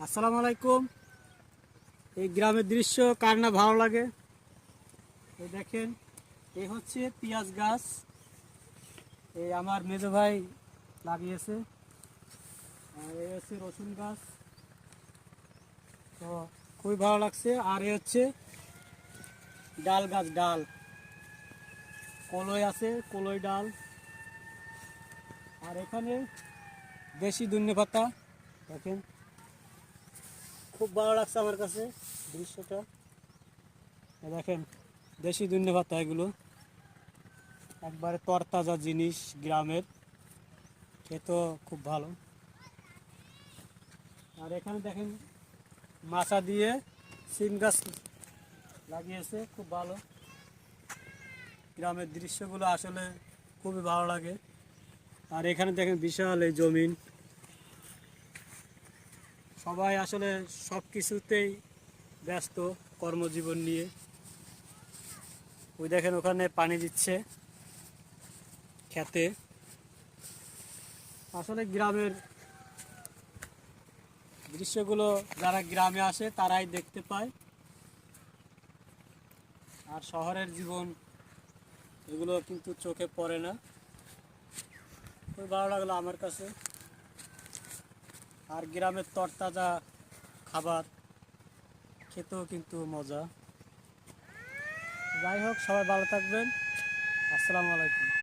আসসালামু আলাইকুম। এই গ্রামের দৃশ্য কার না ভালো লাগে। এই দেখেন, এই হচ্ছে পেঁয়াজ গাছ। এই আমার মেজো ভাই লাগিয়েছে। আর এই হচ্ছে রসুন গাছ। তো খুবই ভালো লাগছে। আর এই হচ্ছে ডাল গাছ, ডাল কলই আছে, কলই ডাল। আর এখানে দেশি ধনেপাতা দেখেন, খুব ভালো লাগছে আমার কাছে দৃশ্যটা। এই দেখেন, দেশি ধনেপাতা এগুলো একবারে তরতাজা জিনিস, গ্রামের খেতেও খুব ভালো। আর এখানে দেখেন মাচা দিয়ে সিম গাছ লাগিয়েছে, খুব ভালো। গ্রামের দৃশ্যগুলো আসলে খুবই ভালো লাগে। আর এখানে দেখেন বিশাল এই জমিন, সবাই আসলে সব কিছুতেই ব্যস্ত কর্মজীবন নিয়ে। ওই দেখেন ওখানে পানি দিচ্ছে খেতে। আসলে গ্রামের দৃশ্যগুলো যারা গ্রামে আসে তারাই দেখতে পায়। আর শহরের জীবন এগুলো কিন্তু চোখে পড়ে না। খুব ভালো লাগলো আমার কাছে। আর গ্রামের তরতাজা খাবার খেতেও কিন্তু মজা। যাই হোক, সবাই ভালো থাকবেন। আসসালামু আলাইকুম।